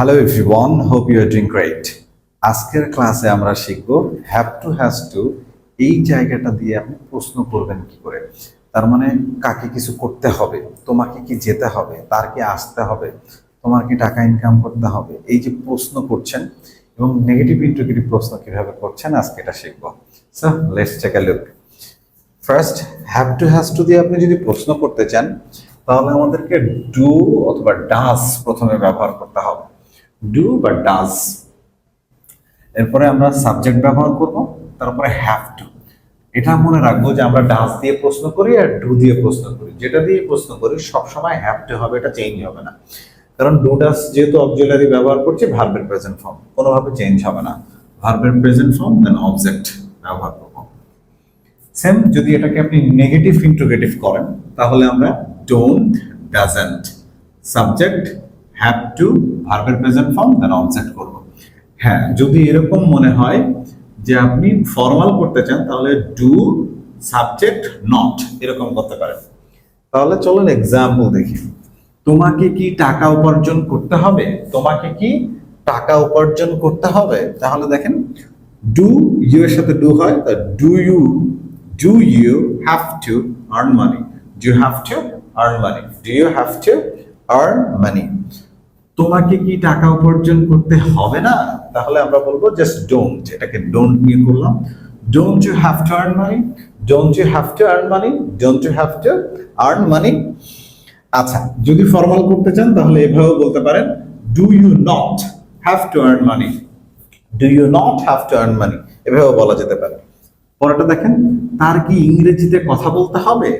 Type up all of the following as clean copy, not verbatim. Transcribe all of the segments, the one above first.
Hello everyone, hope you are doing great. আজকের ক্লাসে আমরা শিখব হ্যাভ টু হ্যাজ টু এই জায়গাটা দিয়ে আপনি প্রশ্ন করবেন কি করে। তার মানে কাকে কিছু করতে হবে, তোমাকে কি যেতে হবে, তার কি আসতে হবে, তোমার কি টাকা ইনকাম করতে হবে, এই যে প্রশ্ন করছেন এবং নেগেটিভ ইন্টারোগেটিভ প্রশ্ন কিভাবে করছেন আজকে এটা শিখব। So let's take a look. First, have to has to দিয়ে আপনি যদি প্রশ্ন করতে চান তাহলে আমাদেরকে ডু অথবা ডাজ প্রথমে ব্যবহার করতে হবে। ডু বা ডাজ, এরপরে আমরা সাবজেক্ট ব্যবহার করব, তারপরে হ্যাভ টু। এটা মনে রাখবো যে আমরা ডাজ দিয়ে প্রশ্ন করি আর ডু দিয়ে প্রশ্ন করি। যেটা দিয়ে প্রশ্ন করি সবসময় হ্যাভ টু হবে, এটা চেঞ্জ হবে না। কারণ ডু ডাজ যেহেতু অক্সিলারি ব্যবহার করছি, ভার্বের প্রেজেন্ট ফর্ম কোনোভাবে চেঞ্জ হবে না। ভার্বের প্রেজেন্ট ফর্ম দেন অবজেক্ট ব্যবহার করব। সেম যদি এটাকে আপনি নেগেটিভ ইন্টারোগেটিভ করেন তাহলে আমরা don't, doesn't, subject, have to, ভার্বের প্রেজেন্ট ফর্ম দেন অবজেক্ট করব। হ্যাঁ, যদি এরকম মনে হয় যে আপনি ফর্মাল করতে চান তাহলে ডু, সাবজেক্ট, নট এরকম করতে পারেন। তাহলে চলুন এক্সাম্পল দেখি। তোমাকে কি টাকা উপার্জন করতে হবে, তোমাকে কি টাকা উপার্জন করতে হবে। তাহলে দেখেন ডু ইউ এর সাথে ডু হয়, তা do you have to earn money, do have to earn money, do you have to earn money. তোমাকে কি টাকা উপার্জন করতে হবে না, তাহলে আমরা বলবো জাস্ট ডোন্ট। এটাকে ডোন্ট নিয়ে করলাম। Don't you have to earn money, don't you have to earn money, don't you have to earn money. আচ্ছা, যদি ফর্মাল করতে চান তাহলে এভাবেও বলতে পারেন do you not have to earn money, do you not have to earn money, এভাবেও বলা যেতে পারে। পরেরটা দেখেন, তার কি ইংরেজিতে কথা বলতে হবে,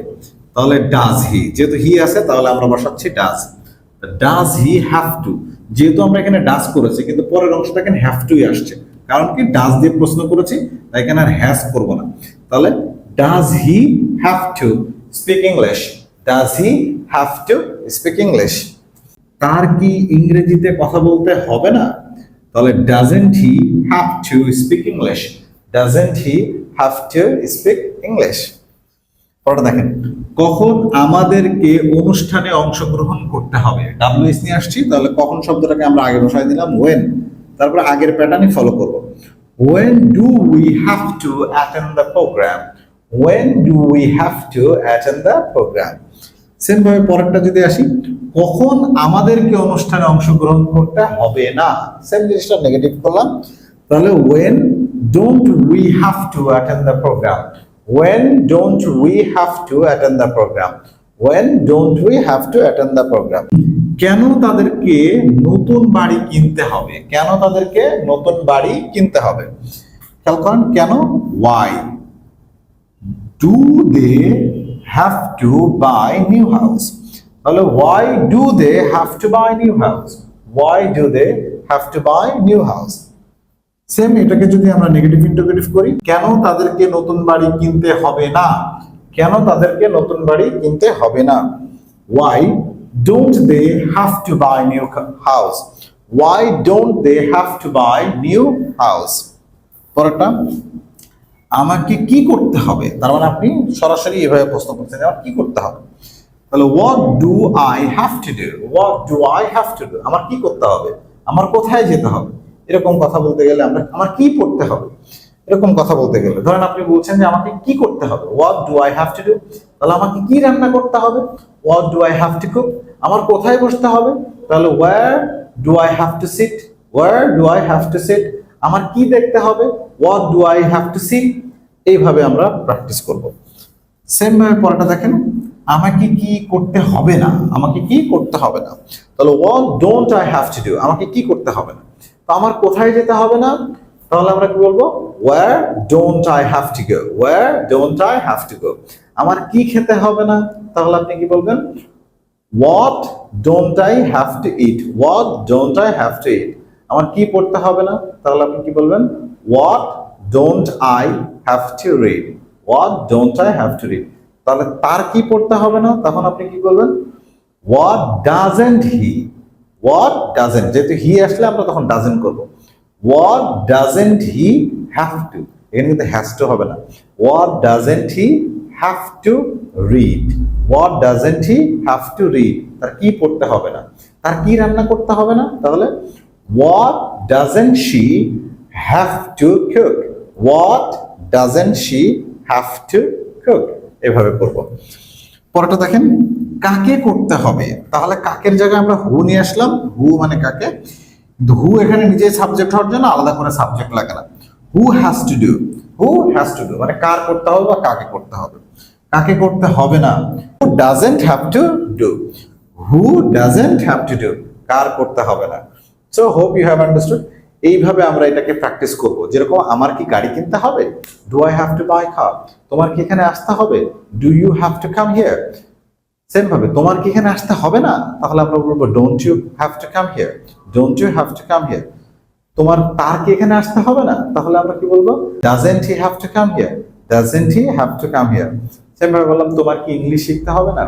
তাহলে ডাজ হি, যেহেতু হি আছে তাহলে আমরা বসাচ্ছি does. Does he have two, যেহেতু আমরা এখানে ডাজ করেছি কিন্তু পরের অংশটা এখানে হ্যাভ টুই আসছে, কারণ কি ডাজ দিয়ে প্রশ্ন করেছি তাই এখানে আর হ্যাজ করবো না। তাহলে does he have to speak English, does he have to speak English. তার কি ইংরেজিতে কথা বলতে হবে না, তাহলে doesn't he have to speak English, doesn't he have to speak English. পরে দেখেন, কখন আমাদেরকে অনুষ্ঠানে অংশগ্রহণ করতে হবে, ডাব্লিউএস নিয়ে আসছি, তাহলে কখন শব্দটাকে আমরা আগে বসাই দিলাম ওয়েন, তারপরে আগের প্যাটার্নই ফলো করব। When do we have to attend the program, when do we have to attend the program. Same ভাবে পরেরটা যদি আসি, কখন আমাদেরকে অনুষ্ঠানে অংশগ্রহণ করতে হবে না, সেম জিনিসটা নেগেটিভ করলাম। তাহলে when don't we have to attend the program, when don't we have to attend the program, when don't we have to attend the program। কেন তাদেরকে নতুন বাড়ি কিনতে হবে, কেন তাদেরকে নতুন বাড়ি কিনতে হবে। খেয়াল করেন, কেন, why do they have to buy new house, তাহলে why do they have to buy new house, why do they have to buy new house। Same এটাকে যদি আমরা নেগেটিভ ইন্টারোগেটিভ করি, কেন তাদেরকে নতুন বাড়ি কিনতে হবে না, কেন তাদেরকে নতুন বাড়ি কিনতে হবে না। why don't they have to buy new house, why don't they have to buy new house। পরেরটা, আমাকে কি করতে হবে, তার মানে আপনি সরাসরি এভাবে প্রশ্ন করছেন আমার কি করতে হবে। তাহলে what do I have to do, what do I have to do, আমার কি করতে হবে, আমার কোথায় যেতে হবে। এরকম কথা বলতে গেলে আমরা আমার কি পড়তে হবে, এরকম কথা বলতে গেলে ধরেন আপনি বলছেন যে আমাকে কি করতে হবে, what do I have to do, তাহলে আমাকে কি রান্না করতে হবে, what do I have to cook, আমার কোথায় বসতে হবে, তাহলে where do I have to sit, where do I have to sit, আমার কি দেখতে হবে, what do I have to see। এইভাবে আমরা প্র্যাকটিস করব। সেম ভাবে পরেরটা দেখেন, আমাকে কি করতে হবে না, আমাকে কি করতে হবে না, তাহলে what don't I have to do, আমাকে কি করতে হবে না। তো আমার কোথায় যেতে হবে না, তাহলে আমরা কি বলবো, where don't I have to go, where don't I have to go। আমার কি খেতে হবে না, তাহলে আপনি কি বলবেন, what don't I have to eat, what don't I have to eat। আমার কি পড়তে হবে না, তাহলে আপনি কি বলবেন, what don't I have to read, what don't I have to read। তাহলে তার কি পড়তে হবে না, তখন আপনি কি বলবেন, what doesn't he, what doesn't, যেহেতু হি আসলে আমরা তখন ডাজেন্ট করব। what doesn't he have to, এখানে কিন্তু হ্যাজ টু হবে না, what doesn't he have to read, what doesn't he have to read। তার কি পড়তে হবে না, তার কি রান্না করতে হবে না, তাহলে What doesn't she have to cook? What doesn't she have to cook? এভাবে করব। পরেরটা দেখেন, কাকে করতে হবে, তাহলে কাকের জায়গায় আমরা হু নিয়ে আসলাম। হু মানে কাকে, হু এখানে নিজে সাবজেক্ট হওয়ার জন্য আলাদা করে সাবজেক্ট লাগে না। হু has two do, who has to do মানে কার করতে হবে বা কাকে করতে হবে। কাকে করতে হবে না, who doesn't have to do, who doesn't have to do, কার করতে হবে না। So hope you have understood. এইভাবে আমরা এটাকে প্র্যাকটিস করব। যেরকম আমার কি গাড়ি কিনতে হবে, do I have to buy car, তোমার কি এখানে আসতে হবে, do you have to come here. Same ভাবে তোমার কি এখানে আসতে হবে না, তাহলে আমরা বলবো don't you have to come here, don't you have to come here. তার কি এখানে আসতে হবে না, তাহলে আমরা কি বলবো, doesn't he have to come here, doesn't he have to come here. Same ভাবে বললাম তোমার কি ইংলিশ শিখতে হবে না,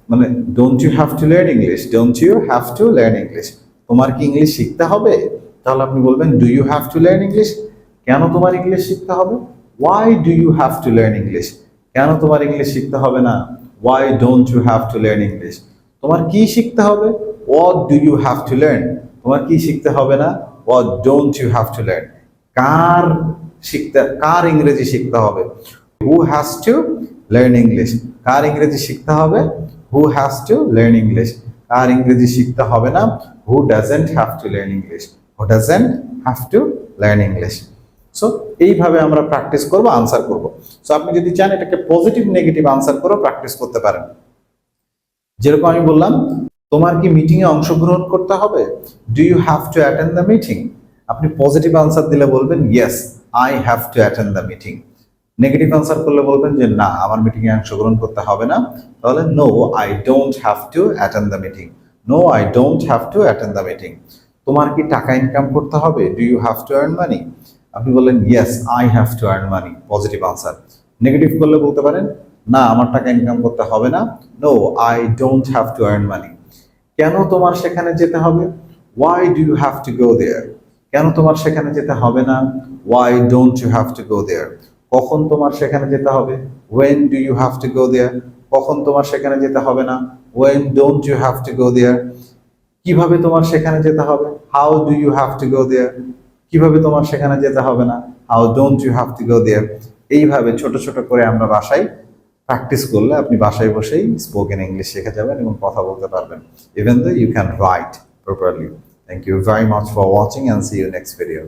মানে don't you have to learn English, don't you have to learn English. তোমার কি ইংলিশ শিখতে হবে, তাহলে আপনি বলবেন do you have to learn English. কেন তোমার ইংলিশ শিখতে হবে, why do you have to learn English, কেন তোমার ইংলিশ শিখতে হবে না, why don't you have to learn English. তোমার কি শিখতে হবে, what do you have to learn, তোমার কি শিখতে হবে না, what don't you have to learn. কার ইংরেজি শিখতে হবে, who has to learn English, কার ইংরেজি শিখতে হবে, who has to learn English. কার ইংরেজি শিখতে হবে না, who doesn't have to learn English, who doesn't have to learn English. So এইভাবে আমরা প্র্যাকটিস করব, আনসার করব। সো আপনি যদি চান এটাকে পজিটিভ নেগেটিভ আনসার করে প্র্যাকটিস করতে পারেন। যেরকম আমি বললাম, তোমার কি মিটিং এ অংশগ্রহণ করতে হবে, do you have to attend the meeting. আপনি পজিটিভ আনসার দিলে বলবেন yes I have to attend the meeting. Negative answer করলে বলবেন যে না আমার মিটিং এ অংশগ্রহণ করতে হবে না, তাহলে no I don't have to attend the meeting, no I don't have to attend the meeting. তোমার কি টাকা ইনকাম করতে হবে, do you have to earn money. আপনি বললেন yes I have to earn money, positive answer. Negative করলে বলতে পারেন না আমার টাকা ইনকাম করতে হবে না, no I don't have to earn money. কেন তোমার সেখানে যেতে হবে, why do you have to go there, কেন তোমার সেখানে যেতে হবে না, why don't you have to go there. কখন তোমার সেখানে যেতে হবে, when do you have to go there, কখন তোমার সেখানে যেতে হবে না, when don't you have to go there. কিভাবে তোমার সেখানে যেতে হবে, how do you have to go there, কিভাবে তোমার সেখানে যেতে হবে না, how don't you have to go there. এইভাবে ছোট ছোট করে আমরা বাসায় প্র্যাকটিস করলে আপনি বাসায় বসেই স্পোকেন ইংলিশ শিখে যাবেন এবং কথা বলতে পারবেন, even though you can write properly. Thank you very much for watching and see you next video.